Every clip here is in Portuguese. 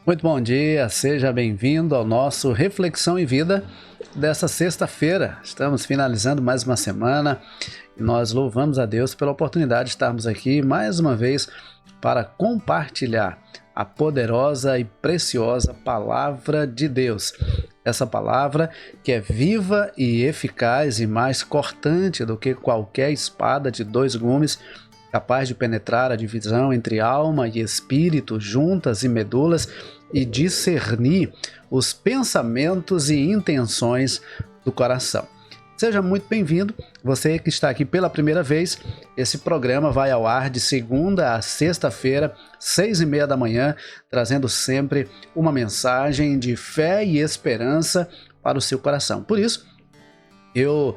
Muito bom dia, seja bem-vindo ao nosso Reflexão em Vida dessa sexta-feira. Estamos finalizando mais uma semana e nós louvamos a Deus pela oportunidade de estarmos aqui mais uma vez para compartilhar a poderosa e preciosa Palavra de Deus. Essa palavra que é viva e eficaz e mais cortante do que qualquer espada de dois gumes, capaz de penetrar a divisão entre alma e espírito, juntas e medulas, e discernir os pensamentos e intenções do coração. Seja muito bem-vindo, você que está aqui pela primeira vez. Esse programa vai ao ar de segunda a sexta-feira, 6h30 da manhã, trazendo sempre uma mensagem de fé e esperança para o seu coração. Por isso, eu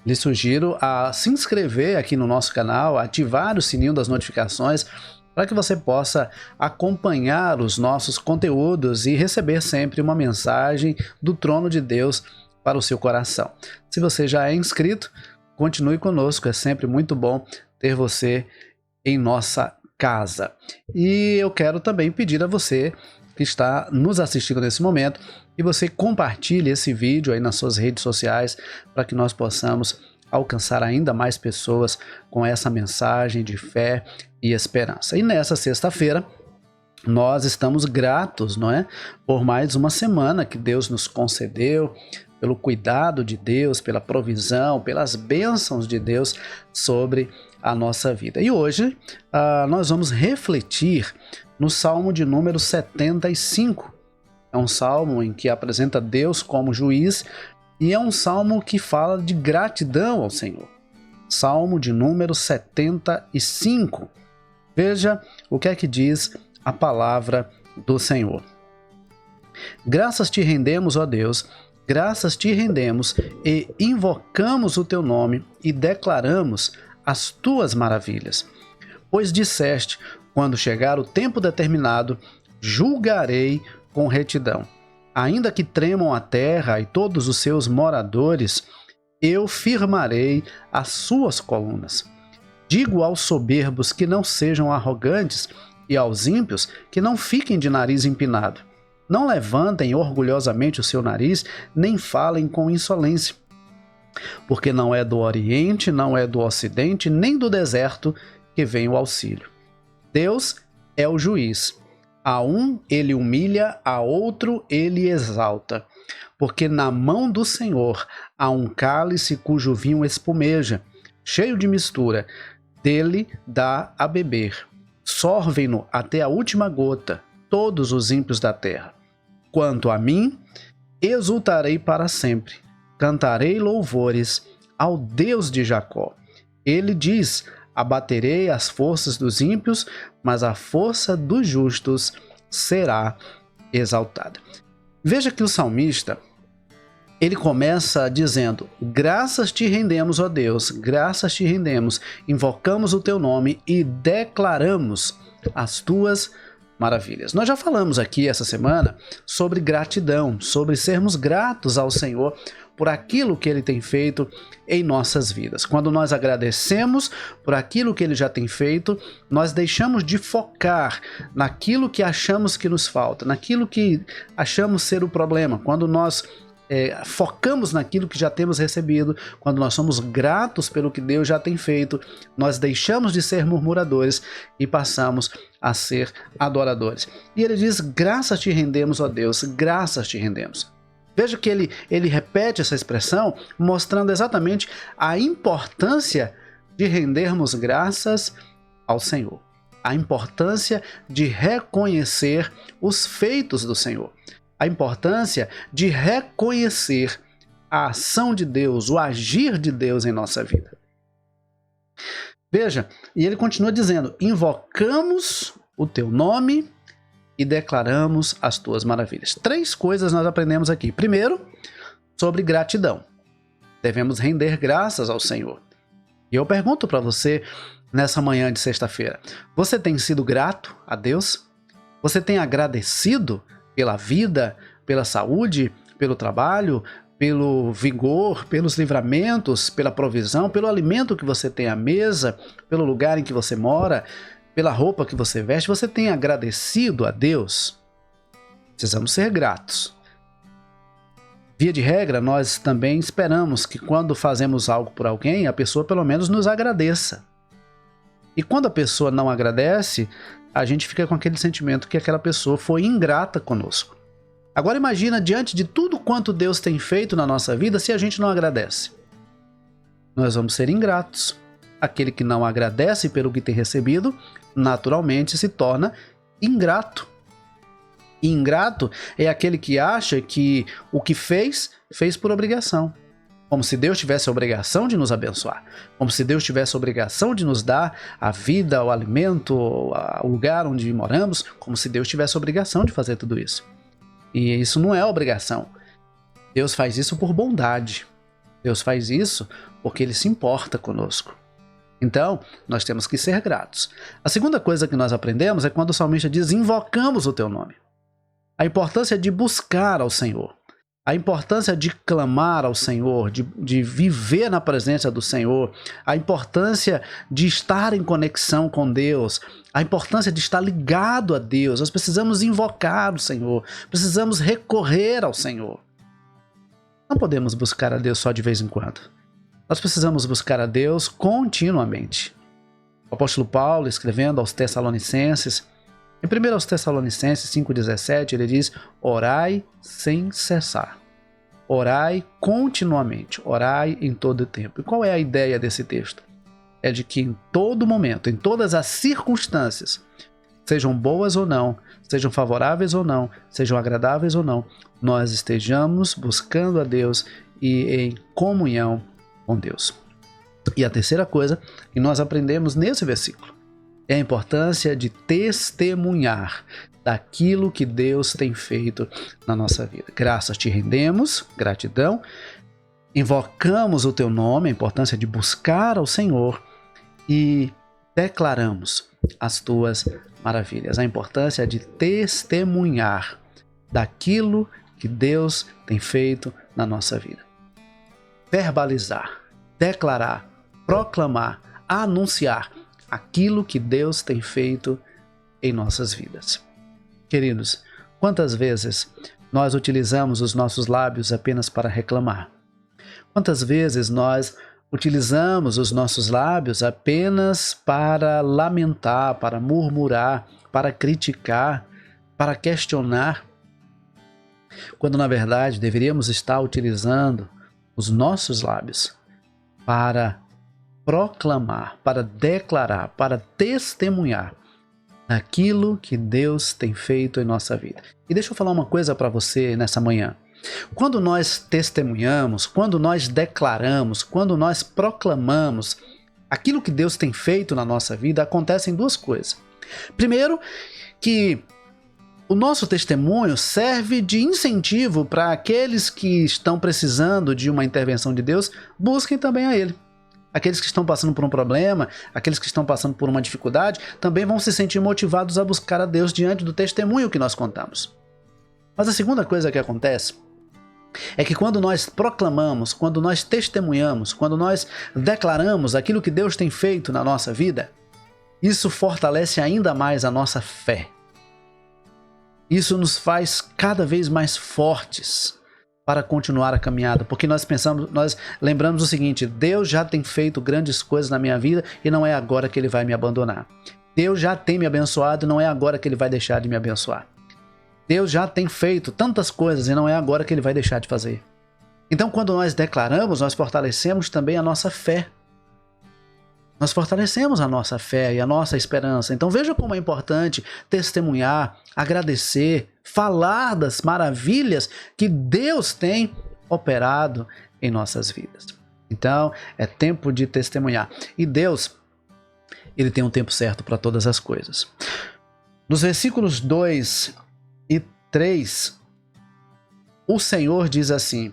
lhe sugiro a se inscrever aqui no nosso canal, ativar o sininho das notificações para que você possa acompanhar os nossos conteúdos e receber sempre uma mensagem do trono de Deus para o seu coração. Se você já é inscrito, continue conosco, é sempre muito bom ter você em nossa casa. E eu quero também pedir a você que está nos assistindo nesse momento que você compartilhe esse vídeo aí nas suas redes sociais para que nós possamos alcançar ainda mais pessoas com essa mensagem de fé e esperança. E nessa sexta-feira nós estamos gratos, não é? Por mais uma semana que Deus nos concedeu, pelo cuidado de Deus, pela provisão, pelas bênçãos de Deus sobre a nossa vida. E hoje nós vamos refletir no Salmo de número 75. É um salmo em que apresenta Deus como juiz e é um salmo que fala de gratidão ao Senhor. Salmo de número 75. Veja o que é que diz a palavra do Senhor. Graças te rendemos, ó Deus, graças te rendemos e invocamos o teu nome e declaramos as tuas maravilhas. Pois disseste, quando chegar o tempo determinado, julgarei com retidão. Ainda que tremam a terra e todos os seus moradores, eu firmarei as suas colunas. Digo aos soberbos que não sejam arrogantes e aos ímpios que não fiquem de nariz empinado. Não levantem orgulhosamente o seu nariz, nem falem com insolência. Porque não é do Oriente, não é do Ocidente, nem do deserto que vem o auxílio. Deus é o juiz. A um ele humilha, a outro ele exalta. Porque na mão do Senhor há um cálice cujo vinho espumeja, cheio de mistura. Dele dá a beber. Sorvem-no até a última gota, todos os ímpios da terra. Quanto a mim, exultarei para sempre. Cantarei louvores ao Deus de Jacó. Ele diz: abaterei as forças dos ímpios, mas a força dos justos será exaltada. Veja que o salmista, ele começa dizendo: graças te rendemos, ó Deus, graças te rendemos, invocamos o teu nome e declaramos as tuas maravilhas. Nós já falamos aqui essa semana sobre gratidão, sobre sermos gratos ao Senhor por aquilo que Ele tem feito em nossas vidas. Quando nós agradecemos por aquilo que Ele já tem feito, nós deixamos de focar naquilo que achamos que nos falta, naquilo que achamos ser o problema. Quando nós focamos naquilo que já temos recebido, quando nós somos gratos pelo que Deus já tem feito, nós deixamos de ser murmuradores e passamos a ser adoradores. E ele diz: graças te rendemos, ó Deus, graças te rendemos. Veja que ele repete essa expressão, mostrando exatamente a importância de rendermos graças ao Senhor, a importância de reconhecer os feitos do Senhor, a importância de reconhecer a ação de Deus, o agir de Deus em nossa vida. Veja, e ele continua dizendo: invocamos o teu nome e declaramos as tuas maravilhas. 3 coisas nós aprendemos aqui. Primeiro, sobre gratidão. Devemos render graças ao Senhor. E eu pergunto para você, nessa manhã de sexta-feira, você tem sido grato a Deus? Você tem agradecido pela vida, pela saúde, pelo trabalho, pelo vigor, pelos livramentos, pela provisão, pelo alimento que você tem à mesa, pelo lugar em que você mora, pela roupa que você veste? Você tem agradecido a Deus? Precisamos ser gratos. Via de regra, nós também esperamos que quando fazemos algo por alguém, a pessoa pelo menos nos agradeça. E quando a pessoa não agradece, a gente fica com aquele sentimento que aquela pessoa foi ingrata conosco. Agora imagina, diante de tudo quanto Deus tem feito na nossa vida, se a gente não agradece. Nós vamos ser ingratos. Aquele que não agradece pelo que tem recebido, naturalmente se torna ingrato. E ingrato é aquele que acha que o que fez por obrigação. Como se Deus tivesse a obrigação de nos abençoar. Como se Deus tivesse a obrigação de nos dar a vida, o alimento, o lugar onde moramos. Como se Deus tivesse a obrigação de fazer tudo isso. E isso não é obrigação. Deus faz isso por bondade. Deus faz isso porque Ele se importa conosco. Então, nós temos que ser gratos. A segunda coisa que nós aprendemos é quando o salmista diz: invocamos o teu nome. A importância de buscar ao Senhor. A importância de clamar ao Senhor, de viver na presença do Senhor. A importância de estar em conexão com Deus. A importância de estar ligado a Deus. Nós precisamos invocar o Senhor. Precisamos recorrer ao Senhor. Não podemos buscar a Deus só de vez em quando. Nós precisamos buscar a Deus continuamente. O apóstolo Paulo, escrevendo aos Tessalonicenses, em 1 Tessalonicenses 5,17, ele diz: orai sem cessar. Orai continuamente. Orai em todo o tempo. E qual é a ideia desse texto? É de que em todo momento, em todas as circunstâncias, sejam boas ou não, sejam favoráveis ou não, sejam agradáveis ou não, nós estejamos buscando a Deus e em comunhão com Deus. E a terceira coisa que nós aprendemos nesse versículo é a importância de testemunhar daquilo que Deus tem feito na nossa vida. Graças te rendemos, gratidão, invocamos o teu nome, a importância de buscar ao Senhor e declaramos as tuas maravilhas, a importância de testemunhar daquilo que Deus tem feito na nossa vida. Verbalizar, declarar, proclamar, anunciar aquilo que Deus tem feito em nossas vidas. Queridos, quantas vezes nós utilizamos os nossos lábios apenas para reclamar? Quantas vezes nós utilizamos os nossos lábios apenas para lamentar, para murmurar, para criticar, para questionar, quando na verdade deveríamos estar utilizando os nossos lábios para proclamar, para declarar, para testemunhar daquilo que Deus tem feito em nossa vida. E deixa eu falar uma coisa para você nessa manhã. Quando nós testemunhamos, quando nós declaramos, quando nós proclamamos aquilo que Deus tem feito na nossa vida, acontecem duas coisas. Primeiro, que o nosso testemunho serve de incentivo para aqueles que estão precisando de uma intervenção de Deus, busquem também a Ele. Aqueles que estão passando por um problema, aqueles que estão passando por uma dificuldade, também vão se sentir motivados a buscar a Deus diante do testemunho que nós contamos. Mas a segunda coisa que acontece é que quando nós proclamamos, quando nós testemunhamos, quando nós declaramos aquilo que Deus tem feito na nossa vida, isso fortalece ainda mais a nossa fé. Isso nos faz cada vez mais fortes para continuar a caminhada, porque nós lembramos o seguinte: Deus já tem feito grandes coisas na minha vida e não é agora que Ele vai me abandonar. Deus já tem me abençoado e não é agora que Ele vai deixar de me abençoar. Deus já tem feito tantas coisas e não é agora que Ele vai deixar de fazer. Então, quando nós declaramos, nós fortalecemos também a nossa fé. Nós fortalecemos a nossa fé e a nossa esperança. Então veja como é importante testemunhar, agradecer, falar das maravilhas que Deus tem operado em nossas vidas. Então é tempo de testemunhar. E Deus, Ele tem um tempo certo para todas as coisas. Nos versículos 2 e 3, o Senhor diz assim: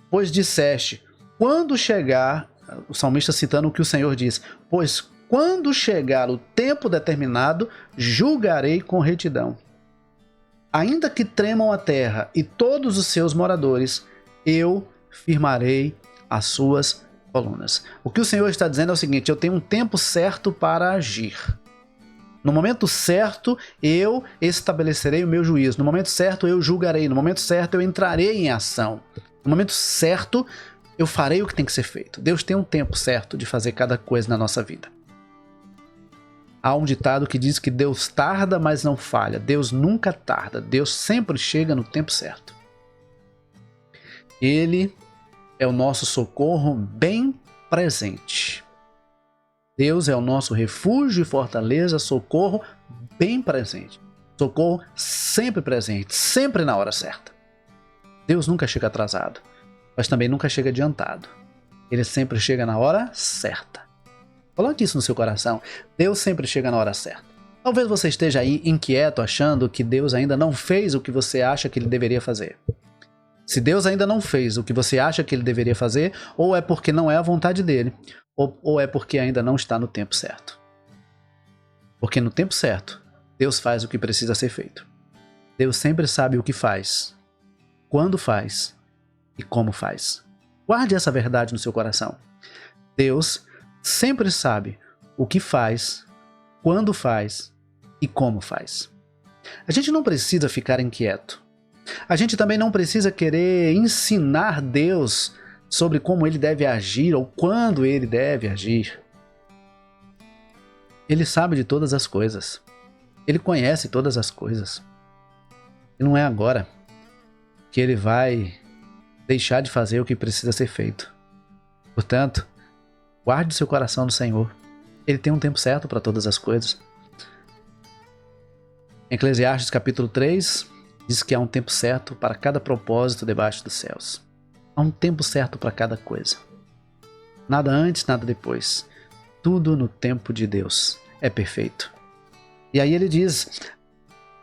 pois disseste, quando chegar... O salmista citando o que o Senhor diz: pois quando chegar o tempo determinado, julgarei com retidão. Ainda que tremam a terra e todos os seus moradores, eu firmarei as suas colunas. O que o Senhor está dizendo é o seguinte: eu tenho um tempo certo para agir. No momento certo, eu estabelecerei o meu juízo. No momento certo, eu julgarei. No momento certo, eu entrarei em ação. No momento certo, eu farei o que tem que ser feito. Deus tem um tempo certo de fazer cada coisa na nossa vida. Há um ditado que diz que Deus tarda, mas não falha. Deus nunca tarda. Deus sempre chega no tempo certo. Ele é o nosso socorro bem presente. Deus é o nosso refúgio e fortaleza, socorro bem presente. Socorro sempre presente, sempre na hora certa. Deus nunca chega atrasado, mas também nunca chega adiantado. Ele sempre chega na hora certa. Coloque isso no seu coração. Deus sempre chega na hora certa. Talvez você esteja aí inquieto, achando que Deus ainda não fez o que você acha que ele deveria fazer. Se Deus ainda não fez o que você acha que ele deveria fazer, ou é porque não é a vontade dele, ou é porque ainda não está no tempo certo. Porque no tempo certo, Deus faz o que precisa ser feito. Deus sempre sabe o que faz, quando faz e como faz. Guarde essa verdade no seu coração. Deus sempre sabe o que faz, quando faz e como faz. A gente não precisa ficar inquieto. A gente também não precisa querer ensinar Deus sobre como ele deve agir ou quando ele deve agir. Ele sabe de todas as coisas. Ele conhece todas as coisas. E não é agora que ele vai deixar de fazer o que precisa ser feito. Portanto, guarde seu coração no Senhor. Ele tem um tempo certo para todas as coisas. Em Eclesiastes capítulo 3, diz que há um tempo certo para cada propósito debaixo dos céus. Há um tempo certo para cada coisa. Nada antes, nada depois. Tudo no tempo de Deus é perfeito. E aí ele diz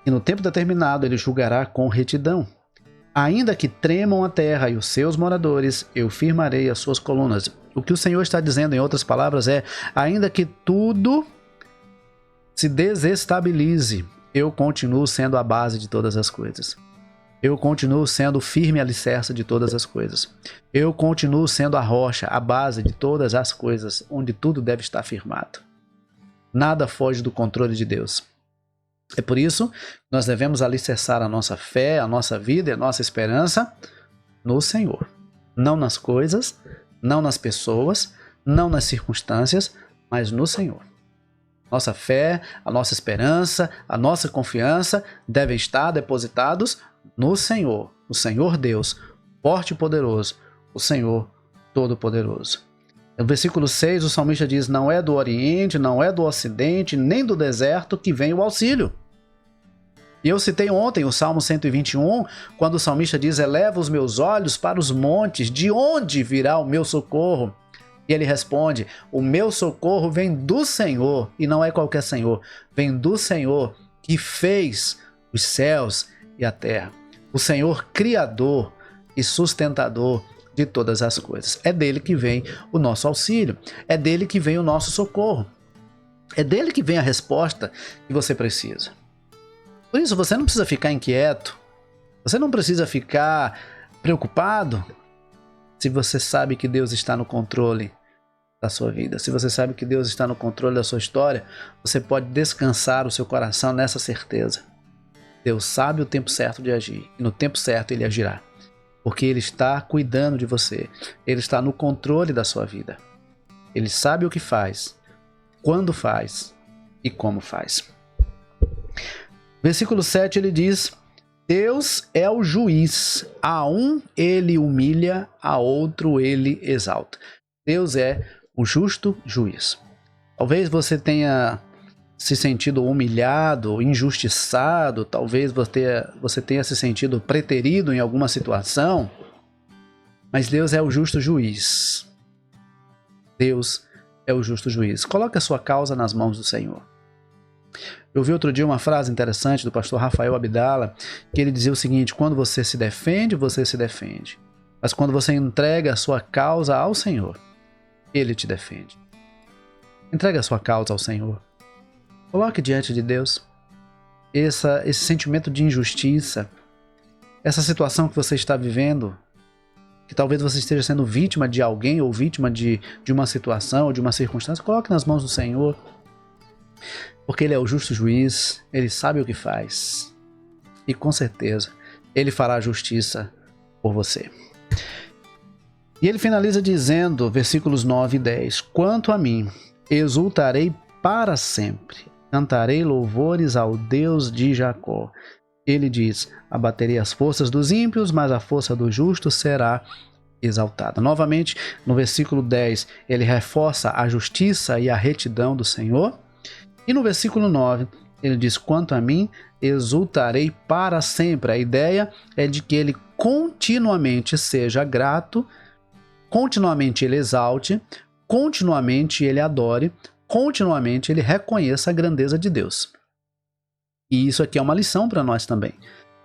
que no tempo determinado ele julgará com retidão. Ainda que tremam a terra e os seus moradores, eu firmarei as suas colunas. O que o Senhor está dizendo, em outras palavras, é: ainda que tudo se desestabilize, eu continuo sendo a base de todas as coisas. Eu continuo sendo o firme alicerce de todas as coisas. Eu continuo sendo a rocha, a base de todas as coisas, onde tudo deve estar firmado. Nada foge do controle de Deus. É por isso que nós devemos alicerçar a nossa fé, a nossa vida e a nossa esperança no Senhor. Não nas coisas, não nas pessoas, não nas circunstâncias, mas no Senhor. Nossa fé, a nossa esperança, a nossa confiança devem estar depositados no Senhor, o Senhor Deus, forte e poderoso, o Senhor Todo-Poderoso. No versículo 6, o salmista diz: não é do Oriente, não é do Ocidente, nem do deserto que vem o auxílio. E eu citei ontem o Salmo 121, quando o salmista diz: eleva os meus olhos para os montes, de onde virá o meu socorro? E ele responde: o meu socorro vem do Senhor, e não é qualquer Senhor, vem do Senhor que fez os céus e a terra. O Senhor criador e sustentador de todas as coisas. É dele que vem o nosso auxílio, é dele que vem o nosso socorro, é dele que vem a resposta que você precisa. Por isso, você não precisa ficar inquieto, você não precisa ficar preocupado, se você sabe que Deus está no controle da sua vida, se você sabe que Deus está no controle da sua história, você pode descansar o seu coração nessa certeza. Deus sabe o tempo certo de agir, e no tempo certo Ele agirá, porque Ele está cuidando de você, Ele está no controle da sua vida. Ele sabe o que faz, quando faz e como faz. Versículo 7 ele diz: Deus é o juiz, a um ele humilha, a outro ele exalta. Deus é o justo juiz. Talvez você tenha se sentido humilhado, injustiçado, talvez você tenha se sentido preterido em alguma situação, mas Deus é o justo juiz. Deus é o justo juiz. Coloque a sua causa nas mãos do Senhor. Eu vi outro dia uma frase interessante do pastor Rafael Abdala, que ele dizia o seguinte: quando você se defende, mas quando você entrega a sua causa ao Senhor, Ele te defende. Entregue a sua causa ao Senhor. Coloque diante de Deus esse sentimento de injustiça, essa situação que você está vivendo, que talvez você esteja sendo vítima de alguém ou vítima de uma situação ou de uma circunstância. Coloque nas mãos do Senhor. Porque Ele é o justo juiz, Ele sabe o que faz. E com certeza, Ele fará justiça por você. E ele finaliza dizendo, versículos 9 e 10, quanto a mim, exultarei para sempre, cantarei louvores ao Deus de Jacó. Ele diz, abaterei as forças dos ímpios, mas a força do justo será exaltada. Novamente, no versículo 10, ele reforça a justiça e a retidão do Senhor. E no versículo 9, ele diz, quanto a mim, exultarei para sempre. A ideia é de que ele continuamente seja grato, continuamente ele exalte, continuamente ele adore, continuamente ele reconheça a grandeza de Deus. E isso aqui é uma lição para nós também.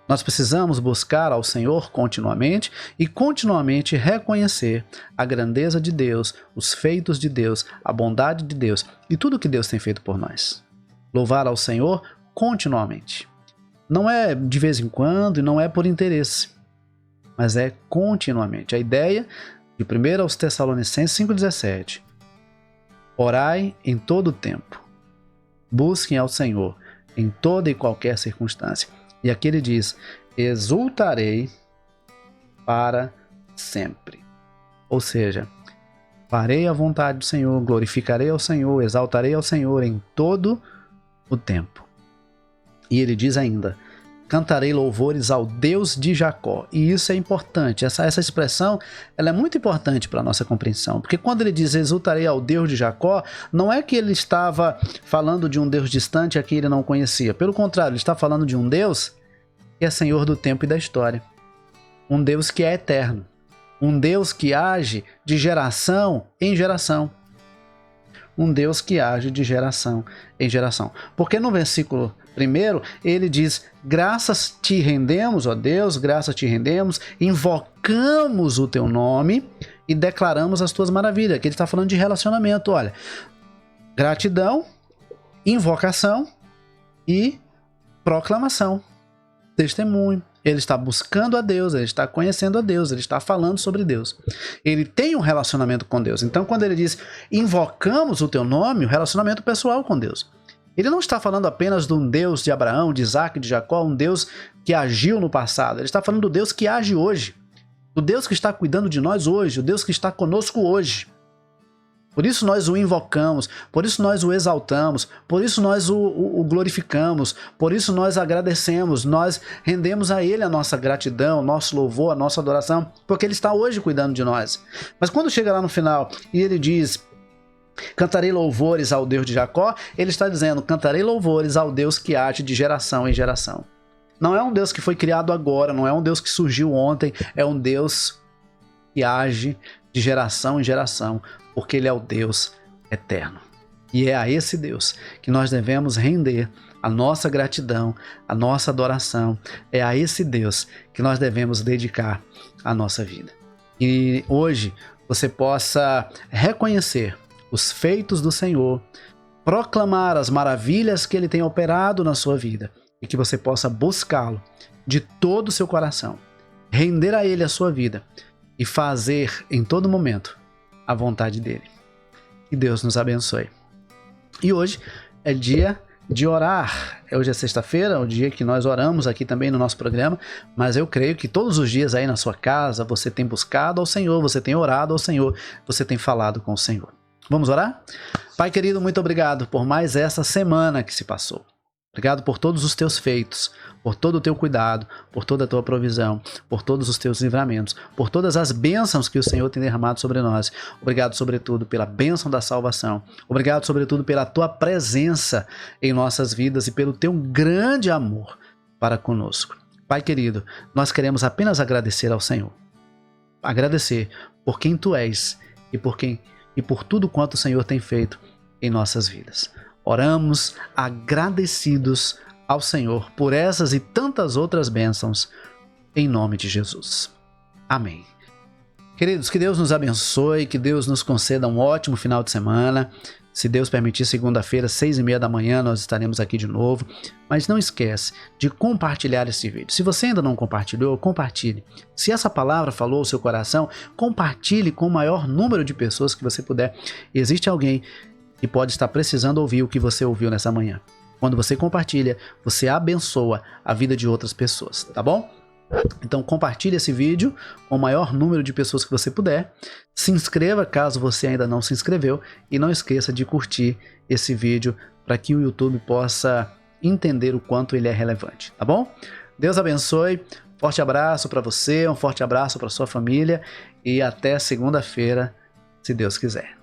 Nós precisamos buscar ao Senhor continuamente e continuamente reconhecer a grandeza de Deus, os feitos de Deus, a bondade de Deus e tudo que Deus tem feito por nós. Louvar ao Senhor continuamente. Não é de vez em quando e não é por interesse, mas é continuamente. A ideia de 1 aos Tessalonicenses 5,17. Orai em todo o tempo. Busquem ao Senhor em toda e qualquer circunstância. E aqui ele diz, exultarei para sempre. Ou seja, farei a vontade do Senhor, glorificarei ao Senhor, exaltarei ao Senhor em todo o tempo. E ele diz ainda, cantarei louvores ao Deus de Jacó. E isso é importante, essa expressão ela é muito importante para a nossa compreensão, porque quando ele diz exultarei ao Deus de Jacó, não é que ele estava falando de um Deus distante a quem ele não conhecia, pelo contrário, ele está falando de um Deus que é Senhor do tempo e da história, um Deus que é eterno, um Deus que age de geração em geração, um Deus que age de geração em geração, porque no versículo 1, ele diz, graças te rendemos, ó Deus, graças te rendemos, invocamos o teu nome e declaramos as tuas maravilhas. Aqui ele está falando de relacionamento, olha, gratidão, invocação e proclamação, testemunho. Ele está buscando a Deus, ele está conhecendo a Deus, ele está falando sobre Deus. Ele tem um relacionamento com Deus. Então, quando ele diz, invocamos o teu nome, o relacionamento pessoal com Deus. Ele não está falando apenas de um Deus de Abraão, de Isaac, de Jacó, um Deus que agiu no passado. Ele está falando do Deus que age hoje, do Deus que está cuidando de nós hoje, o Deus que está conosco hoje. Por isso nós o invocamos, por isso nós o exaltamos, por isso nós o glorificamos, por isso nós agradecemos, nós rendemos a Ele a nossa gratidão, nosso louvor, a nossa adoração, porque Ele está hoje cuidando de nós. Mas quando chega lá no final e Ele diz, cantarei louvores ao Deus de Jacó, Ele está dizendo, cantarei louvores ao Deus que age de geração em geração. Não é um Deus que foi criado agora, não é um Deus que surgiu ontem, é um Deus que age de geração em geração, porque Ele é o Deus eterno. E é a esse Deus que nós devemos render a nossa gratidão, a nossa adoração. É a esse Deus que nós devemos dedicar a nossa vida. E hoje você possa reconhecer os feitos do Senhor, proclamar as maravilhas que Ele tem operado na sua vida e que você possa buscá-lo de todo o seu coração, render a Ele a sua vida e fazer em todo momento a vontade dele. Que Deus nos abençoe. E hoje é dia de orar. Hoje é sexta-feira, o dia que nós oramos aqui também no nosso programa, mas eu creio que todos os dias aí na sua casa você tem buscado ao Senhor, você tem orado ao Senhor, você tem falado com o Senhor. Vamos orar? Pai querido, muito obrigado por mais essa semana que se passou. Obrigado por todos os teus feitos, por todo o teu cuidado, por toda a tua provisão, por todos os teus livramentos, por todas as bênçãos que o Senhor tem derramado sobre nós. Obrigado, sobretudo, pela bênção da salvação. Obrigado, sobretudo, pela tua presença em nossas vidas e pelo teu grande amor para conosco. Pai querido, nós queremos apenas agradecer ao Senhor. Agradecer por quem tu és e por tudo quanto o Senhor tem feito em nossas vidas. Oramos agradecidos ao Senhor por essas e tantas outras bênçãos, em nome de Jesus. Amém. Queridos, que Deus nos abençoe, que Deus nos conceda um ótimo final de semana. Se Deus permitir, segunda-feira, 6h30 da manhã, nós estaremos aqui de novo. Mas não esquece de compartilhar esse vídeo. Se você ainda não compartilhou, compartilhe. Se essa palavra falou ao seu coração, compartilhe com o maior número de pessoas que você puder. Existe alguém e pode estar precisando ouvir o que você ouviu nessa manhã. Quando você compartilha, você abençoa a vida de outras pessoas, tá bom? Então compartilhe esse vídeo com o maior número de pessoas que você puder. Se inscreva caso você ainda não se inscreveu e não esqueça de curtir esse vídeo para que o YouTube possa entender o quanto ele é relevante, tá bom? Deus abençoe, forte abraço para você, um forte abraço para sua família e até segunda-feira, se Deus quiser.